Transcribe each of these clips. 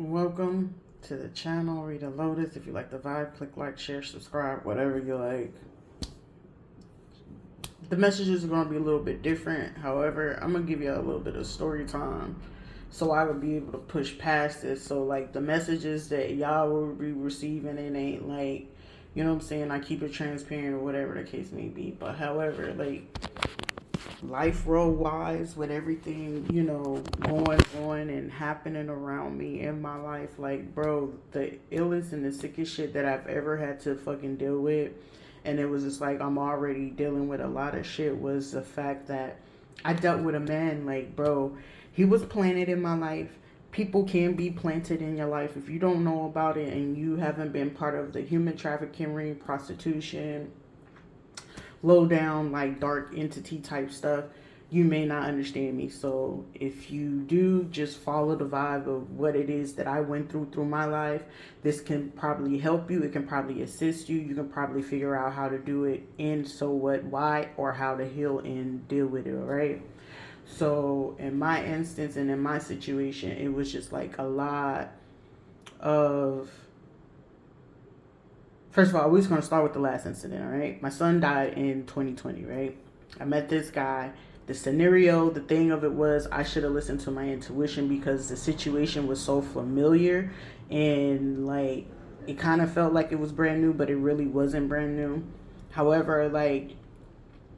Welcome to the channel, Rita Lotus. If you like the vibe, click like, share, subscribe, whatever you like. The messages are going to be a little bit different. However, I'm going to give you a little bit of story time so I would be able to push past this. So, like, the messages that y'all will be receiving, it ain't like, you know what I'm saying? I keep it transparent or whatever the case may be. But, however, like, life road wise with everything going on and happening around me in my life, like, bro, the illest and the sickest shit that I've ever had to fucking deal with, and it was just like I'm already dealing with a lot of shit, was the fact that I dealt with a man, like, bro, he was planted in my life. People can be planted in your life if you don't know about it and you haven't been part of the human trafficking ring, prostitution, low down, like, dark entity type stuff. You may not understand me. So if you do, just follow the vibe of what it is that I went through my life. This can probably help you. It can probably assist you. You can probably figure out how to do it and so what, why, or how to heal and deal with it, all right? So in my instance and in my situation, it was just like a lot of, first of all, we're just going to start with the last incident, all right? My son died in 2020, right? I met this guy. The scenario, the thing of it was, I should have listened to my intuition because the situation was so familiar and, like, it kind of felt like it was brand new, but it really wasn't brand new. However, like,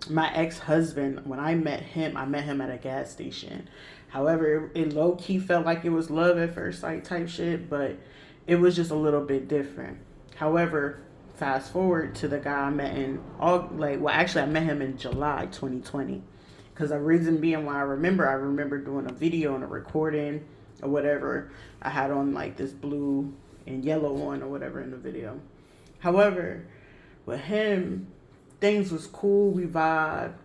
my ex-husband, when I met him at a gas station. However, it low-key felt like it was love at first sight type shit, but it was just a little bit different. However, fast forward to the guy I met in I met him in July 2020. Because the reason being why I remember doing a video and a recording or whatever. I had on like this blue and yellow one or whatever in the video. However, with him, things was cool. We vibed.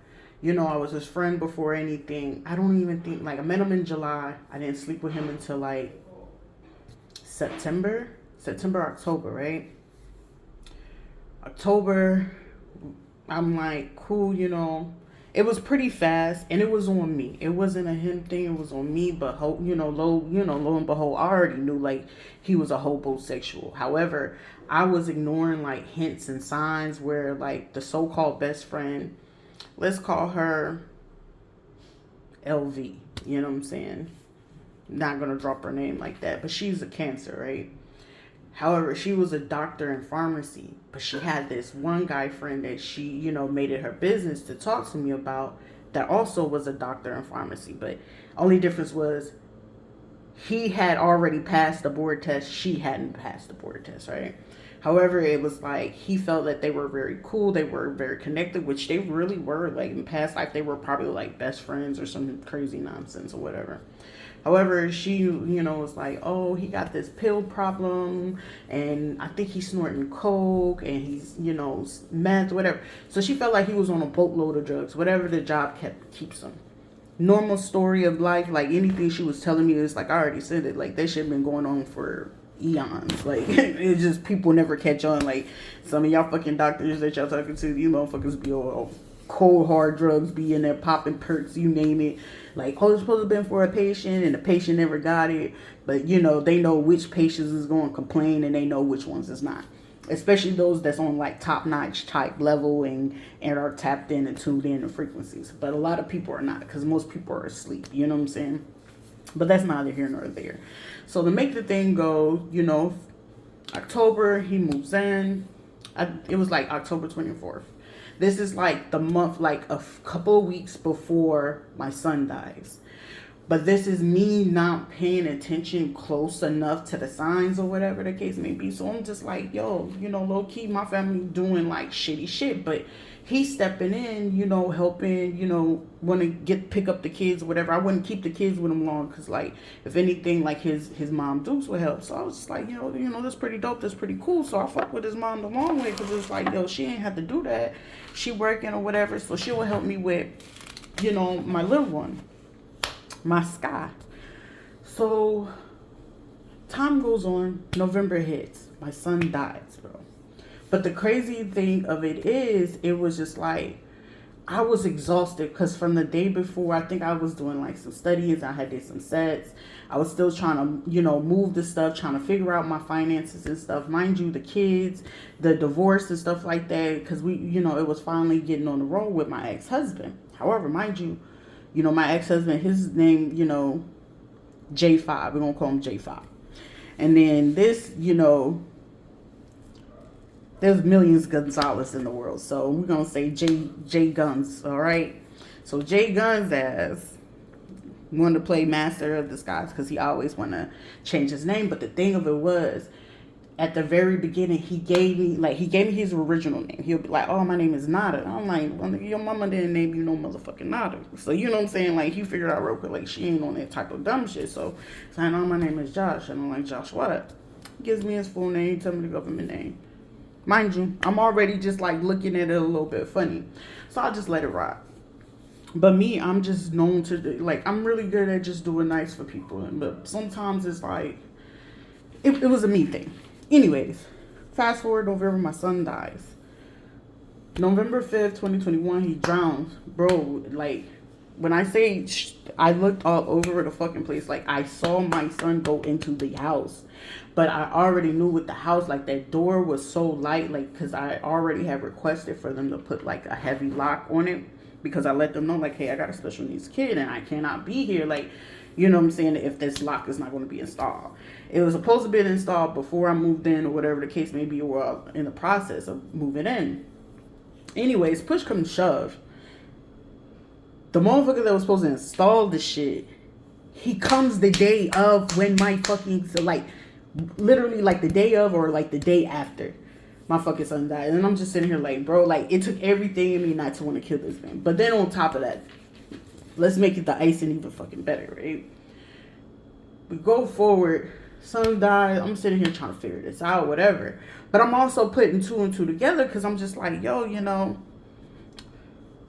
I was his friend before anything. I don't even think, like, I met him in July. I didn't sleep with him until like September, October, right? October, I'm like, cool, It was pretty fast, and it was on me. It wasn't a him thing. It was on me. But lo and behold, I already knew, like, he was a homosexual. However, I was ignoring, like, hints and signs where, like, the so-called best friend, let's call her LV. You know what I'm saying? Not gonna drop her name like that, but she's a Cancer, right? However, she was a doctor in pharmacy, but she had this one guy friend that she, made it her business to talk to me about, that also was a doctor in pharmacy. But only difference was he had already passed the board test. She hadn't passed the board test, right? However, it was like he felt that they were very cool. They were very connected, which they really were. Like, in past life, they were probably like best friends or some crazy nonsense or whatever. However, she, was like, oh, he got this pill problem, and I think he's snorting coke, and he's, meth, whatever. So she felt like he was on a boatload of drugs, whatever the job keeps him. Normal story of life, like anything she was telling me is like, I already said it, like, that shit been going on for eons. Like, it's just people never catch on. Like, some of y'all fucking doctors that y'all talking to, you motherfuckers be all cold hard drugs, be in there popping perks, you name it. Like, oh, it's supposed to have been for a patient and the patient never got it. But, they know which patients is going to complain and they know which ones is not. Especially those that's on, like, top-notch type level and are tapped in and tuned in to frequencies. But a lot of people are not, because most people are asleep. You know what I'm saying? But that's neither here nor there. So to make the thing go, October, he moves in. It was like October 24th. This is like the month, like a couple of weeks before my son dies. But this is me not paying attention close enough to the signs or whatever the case may be. So I'm just like, yo, low key, my family doing like shitty shit. But he's stepping in, helping, want to pick up the kids or whatever. I wouldn't keep the kids with him long because, like, if anything, like, his mom Dukes would help. So I was just like, that's pretty dope. That's pretty cool. So I fuck with his mom the long way because it's like, yo, she ain't have to do that. She working or whatever. So she will help me with, my little one. My Sky. So time goes on. November hits. My son dies, bro. But the crazy thing of it is, it was just like, I was exhausted because from the day before, I think I was doing like some studies. I had did some sets. I was still trying to, move the stuff, trying to figure out my finances and stuff. Mind you, the kids, the divorce and stuff like that, because it was finally getting on the road with my ex-husband. However, mind you, my ex-husband, his name, J5. We're going to call him J5. And then this, there's millions Gonzalez in the world, so we're gonna say J Guns, all right? So J Guns as wanted to play Master of Disguise because he always want to change his name. But the thing of it was, at the very beginning, he gave me his original name. He'll be like, "Oh, my name is Nada." I'm like, well, "Your mama didn't name you no motherfucking Nada." So you know what I'm saying? Like, he figured out real quick, like, she ain't on that type of dumb shit. So saying, "Oh, my name is Josh," and I'm like, "Josh what?" He gives me his full name, tell me the government name. Mind you, I'm already just like looking at it a little bit funny. So I'll just let it ride. But me, I'm just known to, like, I'm really good at just doing nice for people. But sometimes it's like, it was a me thing. Anyways, fast forward November, my son dies. November 5th, 2021, he drowns. Bro, like, when I say I looked all over the fucking place, like, I saw my son go into the house. But I already knew with the house, like, that door was so light, like, because I already had requested for them to put, like, a heavy lock on it. Because I let them know, like, hey, I got a special needs kid and I cannot be here. Like, you know what I'm saying, if this lock is not going to be installed. It was supposed to be installed before I moved in or whatever the case may be, or in the process of moving in. Anyways, push come to shove. The motherfucker that was supposed to install the shit, he comes the day of when my fucking, so like, literally like the day of or like the day after my fucking son died. And I'm just sitting here like, bro, like, it took everything in me not to want to kill this man. But then on top of that, let's make it the icing even fucking better, right? We go forward, son died, I'm sitting here trying to figure this out, whatever. But I'm also putting two and two together because I'm just like, yo,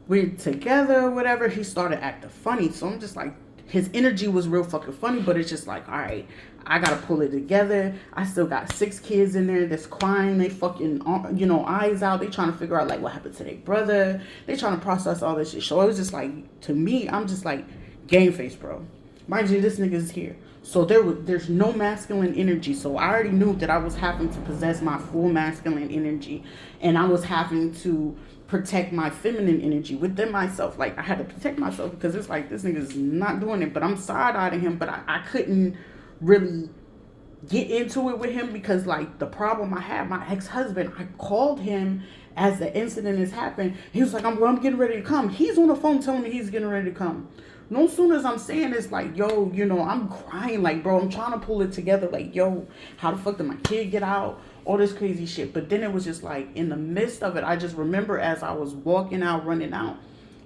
we're together or whatever. He started acting funny. So I'm just like, his energy was real fucking funny, but it's just like, all right, I gotta pull it together. I still got 6 kids in there that's crying. They fucking, eyes out. They trying to figure out, like, what happened to their brother. They trying to process all this shit. So it was just like, to me, I'm just like, game face, bro. Mind you, this nigga's here. So there's no masculine energy. So I already knew that I was having to possess my full masculine energy. And I was having to protect my feminine energy within myself. Like, I had to protect myself because it's like, this nigga's not doing it. But I'm side-eyeing him, but I couldn't really get into it with him because, like, the problem I had, my ex-husband, I called him as the incident has happened. He was like, I'm getting ready to come. He's on the phone telling me he's getting ready to come. No sooner as I'm saying this, like, yo, I'm crying, like, bro, I'm trying to pull it together, like, yo, how the fuck did my kid get out? All this crazy shit. But then it was just like, in the midst of it, I just remember as I was walking out, running out,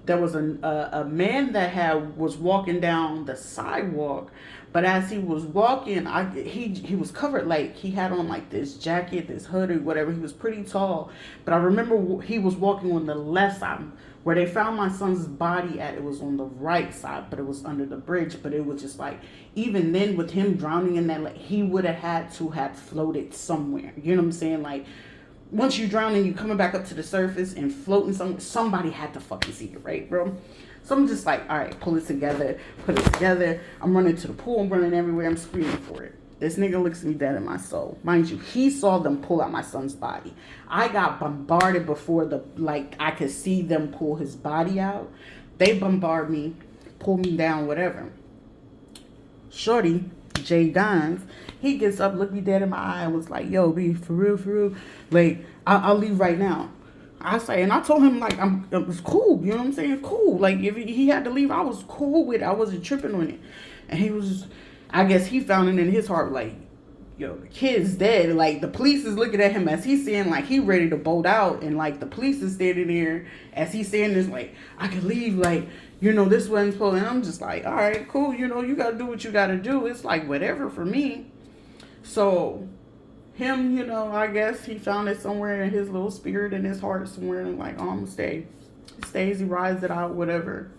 there was a man that was walking down the sidewalk. But as he was walking, he was covered, like, he had on, like, this jacket, this hood or whatever. He was pretty tall. But I remember he was walking on the left side. Where they found my son's body at, it was on the right side, but it was under the bridge. But it was just like, even then with him drowning in that, like, he would have had to have floated somewhere. You know what I'm saying? Like, once you drown and you coming back up to the surface and floating somebody had to fucking see it, right, bro? So I'm just like, all right, pull it together, put it together. I'm running to the pool, I'm running everywhere, I'm screaming for it. This nigga looks me dead in my soul. Mind you, he saw them pull out my son's body. I got bombarded before I could see them pull his body out. They bombard me, pull me down, whatever. Shorty, Jay Gons, he gets up, looked me dead in my eye, and was like, yo, B, for real, like, I'll leave right now. And I told him, like, it was cool, you know what I'm saying? Cool. Like, if he had to leave, I was cool with it. I wasn't tripping on it. And he was, I guess he found it in his heart, like, yo, the kid's dead. Like, the police is looking at him as he's saying, like, he ready to bolt out. And, like, the police is standing there as he's saying this, like, I could leave, like, this wasn't supposed. And I'm just like, all right, cool. You got to do what you got to do. It's like, whatever for me. So him, I guess he found it somewhere in his little spirit, in his heart somewhere. And, like, oh, I'm going to stay. He stays, he rides it out, whatever.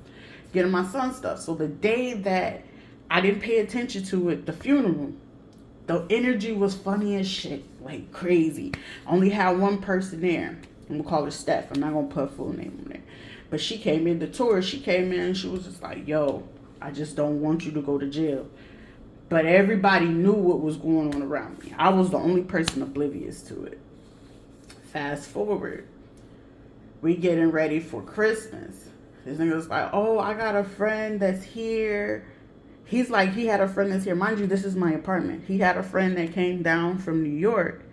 Getting my son stuff. So the day that I didn't pay attention to it, the funeral, the energy was funny as shit, like crazy. Only had one person there. I'm gonna call her Steph. I'm not gonna put a full name on there. But she came in the tour. She came in and she was just like, yo, I just don't want you to go to jail. But everybody knew what was going on around me. I was the only person oblivious to it. Fast forward. We getting ready for Christmas. This nigga was like, oh, I got a friend that's here. He's like, he had a friend that's here. Mind you, this is my apartment. He had a friend that came down from New York.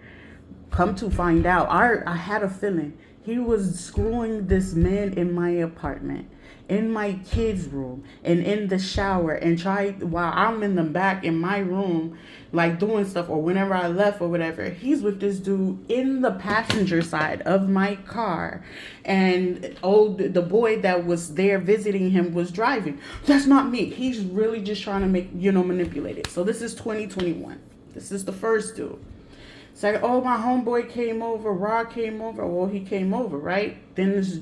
Come to find out, I had a feeling he was screwing this man in my apartment, in my kids' room, and in the shower, and while I'm in the back in my room, like doing stuff, or whenever I left or whatever, he's with this dude in the passenger side of my car, and the boy that was there visiting him was driving. That's not me. He's really just trying to manipulate it. So this is 2021. This is the first dude. It's like, oh, my homeboy came over, Rod came over. Well, he came over, right? Then this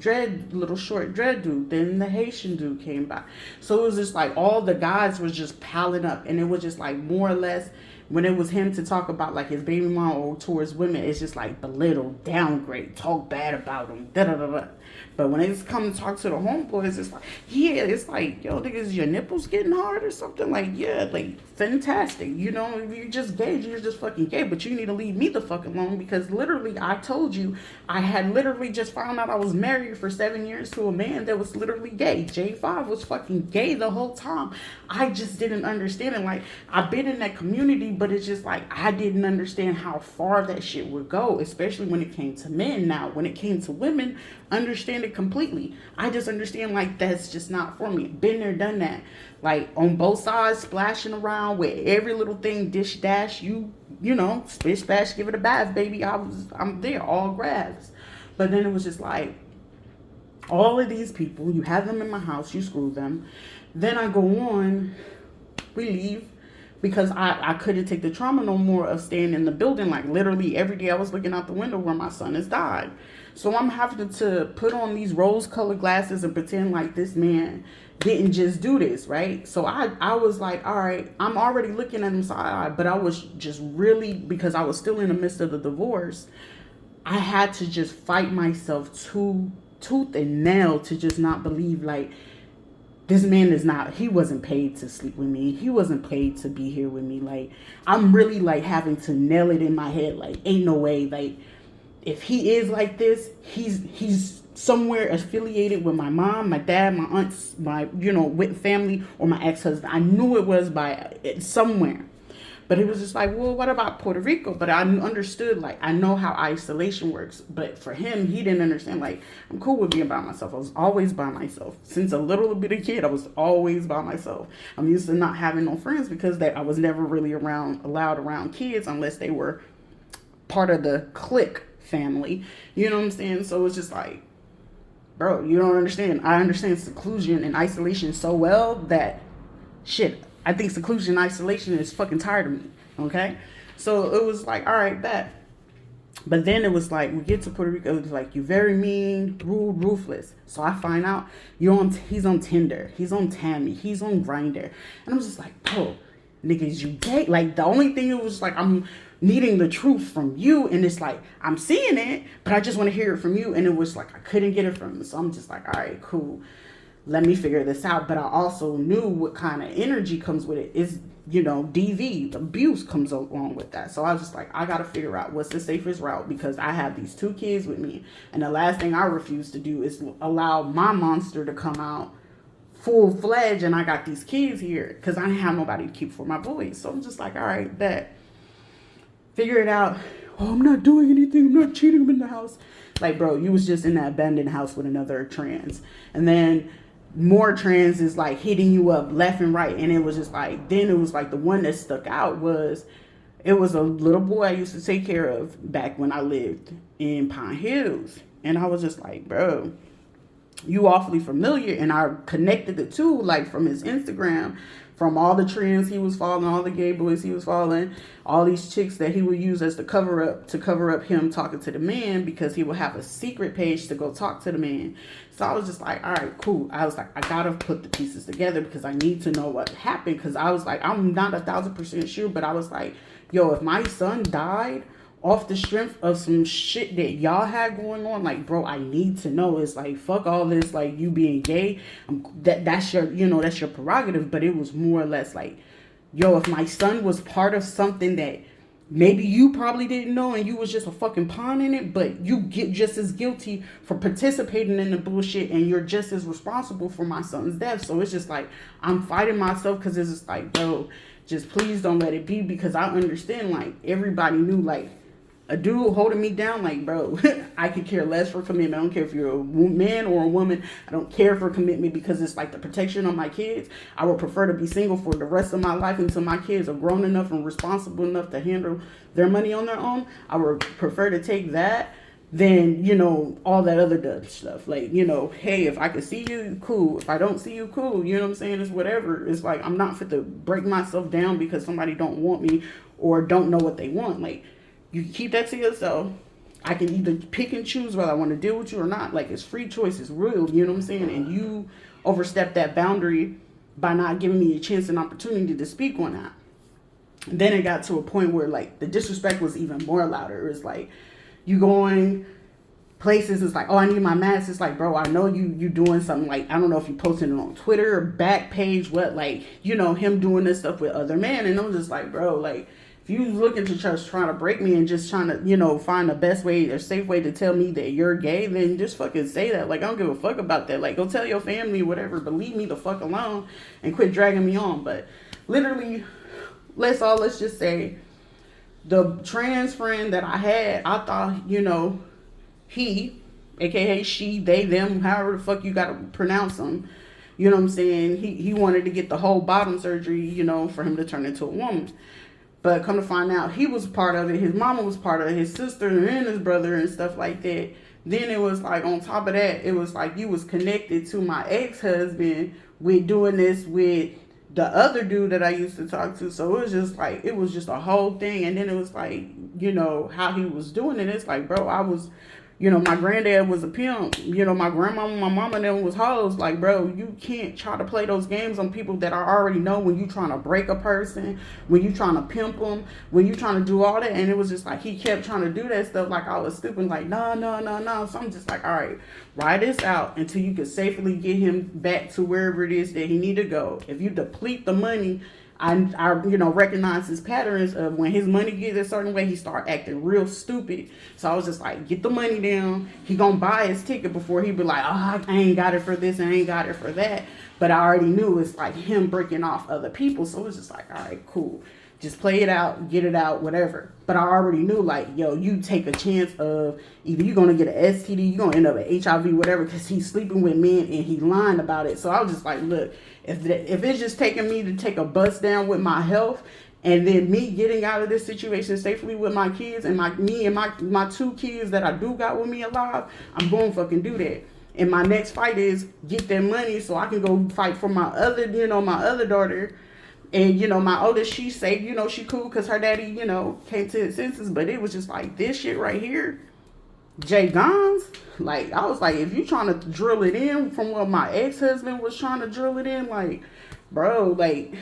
little short dread dude. Then the Haitian dude came by. So it was just like all the guys was just piling up. And it was just like more or less, when it was him to talk about like his baby mom or towards women, it's just like belittle, downgrade, talk bad about them, da-da-da-da. But when it's come to talk to the homeboys, it's like, yeah, it's like, yo, niggas, your nipples getting hard or something? Like, yeah, like, fantastic. You know, if you're just gay, you're just fucking gay. But you need to leave me the fuck alone, because literally, I told you, I had literally just found out I was married for 7 years to a man that was literally gay. J5 was fucking gay the whole time. I just didn't understand it. Like, I've been in that community, but it's just like, I didn't understand how far that shit would go, especially when it came to men. Now, when it came to women, understand it completely. I just understand like that's just not for me. Been there, done that. Like on both sides, splashing around with every little thing, dish dash, you know, splish splash, give it a bath, baby. I'm there, all grabs. But then it was just like all of these people, you have them in my house, you screw them. Then I go on, we leave. Because I couldn't take the trauma no more of staying in the building. Like literally every day I was looking out the window where my son has died. So I'm having to put on these rose-colored glasses and pretend like this man didn't just do this, right? So I was like, all right, I'm already looking at him side, but I was just really, because I was still in the midst of the divorce, I had to just fight myself tooth and nail to just not believe like, this man he wasn't paid to sleep with me. He wasn't paid to be here with me. Like, I'm really like having to nail it in my head. Like, ain't no way. Like, if he is like this, he's somewhere affiliated with my mom, my dad, my aunts, my, with family, or my ex-husband. I knew it was by somewhere. But it was just like, well, what about Puerto Rico? But I understood, like, I know how isolation works. But for him, he didn't understand, like, I'm cool with being by myself. I was always by myself. Since a little bit of kid, I was always by myself. I'm used to not having no friends because I was never really allowed around kids unless they were part of the clique family. You know what I'm saying? So it's just like, bro, you don't understand. I understand seclusion and isolation so well that, shit, I think seclusion and isolation is fucking tired of me, okay? So it was like, all right, bet. But then it was like, we get to Puerto Rico, it was like, you very mean, rude, ruthless. So I find out he's on Tinder, he's on Tammy, he's on Grindr. And I'm just like, bro, niggas, you gay? Like, the only thing it was like, I'm needing the truth from you, and it's like, I'm seeing it, but I just want to hear it from you. And it was like, I couldn't get it from him. So I'm just like, all right, cool. Let me figure this out. But I also knew what kind of energy comes with it. Is, DV, abuse comes along with that. So I was just like, I got to figure out what's the safest route, because I have these 2 kids with me. And the last thing I refuse to do is allow my monster to come out full-fledged, and I got these kids here because I didn't have nobody to keep for my boys. So I'm just like, all right, bet. Figure it out. Oh, I'm not doing anything. I'm not cheating. I'm in the house. Like, bro, you was just in that abandoned house with another trans. And then more trans is like hitting you up left and right. And it was just like, then it was like the one that stuck out was, it was a little boy I used to take care of back when I lived in Pine Hills. And I was just like, bro, you awfully familiar. And I connected the two, like from his Instagram, from all the trends he was following, all the gay boys he was following, all these chicks that he would use as to cover up him talking to the man, because he would have a secret page to go talk to the man. So I was just like, all right, cool. I was like, I gotta put the pieces together because I need to know what happened. Because I was like, I'm not 1,000% sure, but I was like, yo, if my son died off the strength of some shit that y'all had going on, like, bro, I need to know. It's like, fuck all this, like, you being gay. That's your, that's your prerogative. But it was more or less like, yo, if my son was part of something that maybe you probably didn't know and you was just a fucking pawn in it, but you get just as guilty for participating in the bullshit, and you're just as responsible for my son's death. So it's just like, I'm fighting myself, because it's just like, bro, just please don't let it be, because I understand, like, everybody knew, like, a dude holding me down, like, bro, I could care less for commitment. I don't care if you're a man or a woman. I don't care for commitment, because it's like the protection of my kids. I would prefer to be single for the rest of my life until my kids are grown enough and responsible enough to handle their money on their own. I would prefer to take that than, all that other dumb stuff. Like, hey, if I can see you, cool. If I don't see you, cool. You know what I'm saying? It's whatever. It's like, I'm not fit to break myself down because somebody don't want me or don't know what they want. Like, you keep that to yourself. I can either pick and choose whether I want to deal with you or not. Like, it's free choice. It's real. You know what I'm saying? And you overstep that boundary by not giving me a chance and opportunity to speak on that. Then it got to a point where, like, the disrespect was even more louder. It was like, you going places, it's like, oh, I need my mask. It's like, bro, I know you doing something, like, I don't know if you posted it on Twitter or back page, what, like, him doing this stuff with other men. And I'm just like, bro, like, if you looking to just trying to break me and just trying to, find the best way or safe way to tell me that you're gay, then just fucking say that. Like, I don't give a fuck about that. Like, go tell your family, whatever, but leave me the fuck alone and quit dragging me on. But literally, let's just say the trans friend that I had, I thought, he, aka she, they, them, however the fuck you gotta pronounce them, you know what I'm saying? He wanted to get the whole bottom surgery, for him to turn into a woman. But come to find out, he was part of it. His mama was part of it. His sister and his brother and stuff like that. Then it was like, on top of that, it was like you was connected to my ex-husband with doing this with the other dude that I used to talk to. So it was just like, it was just a whole thing. And then it was like, how he was doing it. It's like, bro, I was, my granddad was a pimp. My grandmama, my mama, them was hoes. Like, bro, you can't try to play those games on people that I already know when you trying to break a person, when you trying to pimp them, when you trying to do all that. And it was just like, he kept trying to do that stuff like I was stupid. Like, no. So I'm just like, all right, ride this out until you can safely get him back to wherever it is that he need to go. If you deplete the money, I recognize his patterns of when his money gets a certain way, he start acting real stupid. So I was just like, get the money down. He gonna buy his ticket before he be like, oh, I ain't got it for this and I ain't got it for that. But I already knew it's like him breaking off other people. So it was just like, all right, cool. Just play it out, get it out, whatever. But I already knew, like, yo, you take a chance of either you're going to get an STD, you're going to end up with HIV, whatever, because he's sleeping with men and he lying about it. So I was just like, look, if it's just taking me to take a bust down with my health and then me getting out of this situation safely with my kids and my two kids that I do got with me alive, I'm going to fucking do that. And my next fight is get that money so I can go fight for my other, my other daughter. And, my oldest, she safe, she cool because her daddy, came to his senses. But it was just like this shit right here. Jay Gons, like, I was like, if you trying to drill it in from what my ex-husband was trying to drill it in, like, bro, like,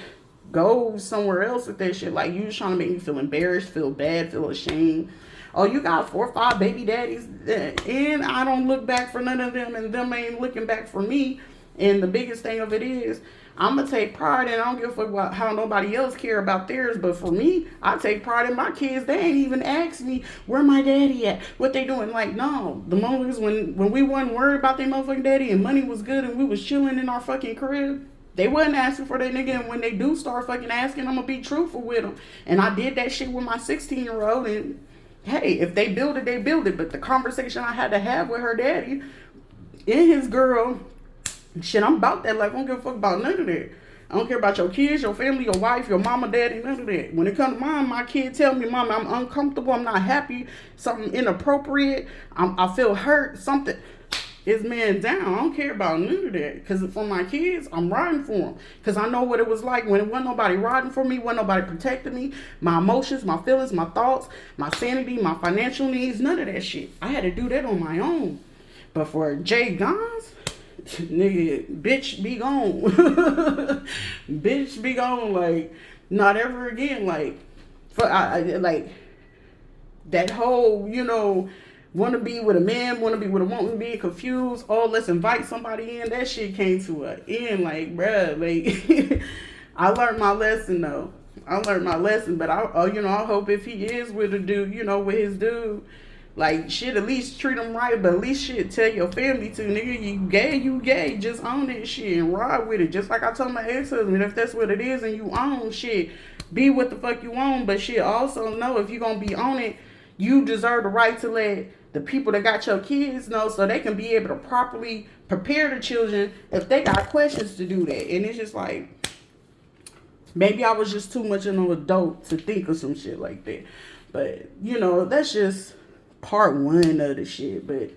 go somewhere else with that shit. Like, you just trying to make me feel embarrassed, feel bad, feel ashamed. Oh, you got 4 or 5 baby daddies, and I don't look back for none of them, and them ain't looking back for me. And the biggest thing of it is, I'm going to take pride, and I don't give a fuck about how nobody else care about theirs, but for me, I take pride in my kids. They ain't even asked me where my daddy at, what they doing. Like, no, the moments when we wasn't worried about their motherfucking daddy and money was good and we was chilling in our fucking crib, they wasn't asking for that nigga. And when they do start fucking asking, I'm going to be truthful with them. And I did that shit with my 16-year-old, and hey, if they build it, they build it. But the conversation I had to have with her daddy and his girl, shit, I'm about that. Like, I don't give a fuck about none of that. I don't care about your kids, your family, your wife, your mama, daddy, none of that. When it comes to mine, my kid tell me, Mama, I'm uncomfortable, I'm not happy, something inappropriate, I feel hurt, something is man down. I don't care about none of that. Because for my kids, I'm riding for them. Because I know what it was like when it wasn't nobody riding for me, wasn't nobody protecting me, my emotions, my feelings, my thoughts, my sanity, my financial needs, none of that shit. I had to do that on my own. But for Jay Gons, nigga, bitch be gone. Bitch be gone. Like, not ever again. Like, That whole, want to be with a man, want to be with a woman, being confused. Oh, let's invite somebody in. That shit came to an end. Like, bruh, like, I learned my lesson though. I learned my lesson, but I hope if he is with a dude, with his dude, like, shit, at least treat him right, but at least shit, tell your family to, nigga, you gay, just own that shit and ride with it. Just like I told my ex-husband, if that's what it is and you own shit, be what the fuck you own, but shit, also know if you gonna be on it, you deserve the right to let the people that got your kids know so they can be able to properly prepare the children if they got questions to do that. And it's just like, maybe I was just too much of an adult to think of some shit like that. But, that's just part one of the shit. But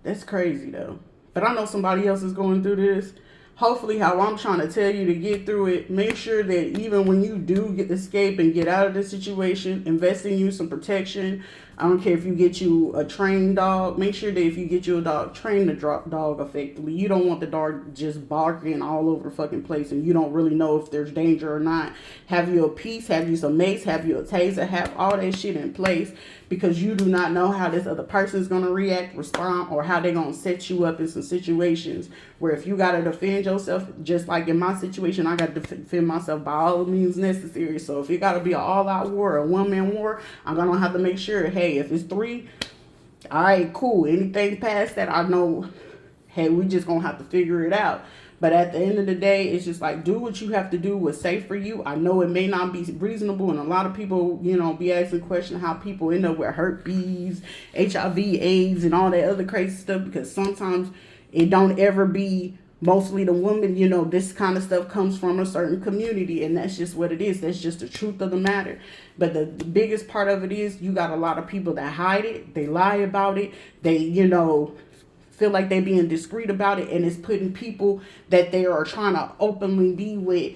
that's crazy, though. But I know somebody else is going through this. Hopefully, how I'm trying to tell you to get through it, make sure that even when you do escape and get out of the situation, invest in you some protection. I don't care if you get you a trained dog. Make sure that if you get you a dog, train the dog effectively. You don't want the dog just barking all over the fucking place and you don't really know if there's danger or not. Have you a piece, have you some mace, have you a taser, have all that shit in place, because you do not know how this other person is going to react, respond, or how they're going to set you up in some situations where if you got to defend yourself, just like in my situation, I got to defend myself by all means necessary. So if it got to be an all-out war, a one-man war, I'm going to have to make sure, hey, if it's 3, all right, cool. Anything past that, I know, hey, we just going to have to figure it out. But at the end of the day, it's just like, do what you have to do what's safe for you. I know it may not be reasonable, and a lot of people, be asking questions how people end up with herpes, HIV, AIDS, and all that other crazy stuff, because sometimes it don't ever be mostly the woman. This kind of stuff comes from a certain community, and that's just what it is. That's just the truth of the matter. But the biggest part of it is you got a lot of people that hide it. They lie about it. They, feel like they being discreet about it, and it's putting people that they are trying to openly be with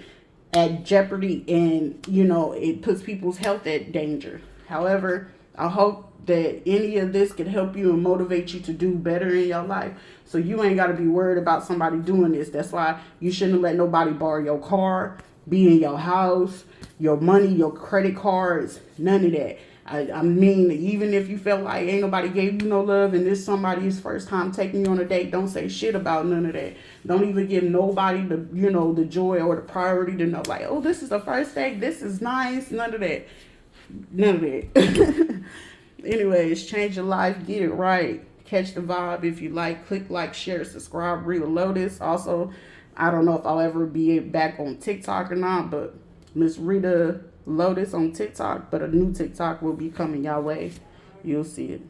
at jeopardy, and it puts people's health at danger. However, I hope that any of this can help you and motivate you to do better in your life, so you ain't got to be worried about somebody doing this. That's why you shouldn't let nobody borrow your car, be in your house, your money, your credit cards, none of that. I mean, even if you felt like ain't nobody gave you no love and this somebody's first time taking you on a date, don't say shit about none of that. Don't even give nobody the joy or the priority to know, like, oh, this is the first date, this is nice. None of that. None of that. Anyways, change your life, get it right. Catch the vibe. If you click like, share, subscribe, Rita Lotus. Also, I don't know if I'll ever be back on TikTok or not, but Miss Rita Lotus on TikTok, but a new TikTok will be coming your way. You'll see it.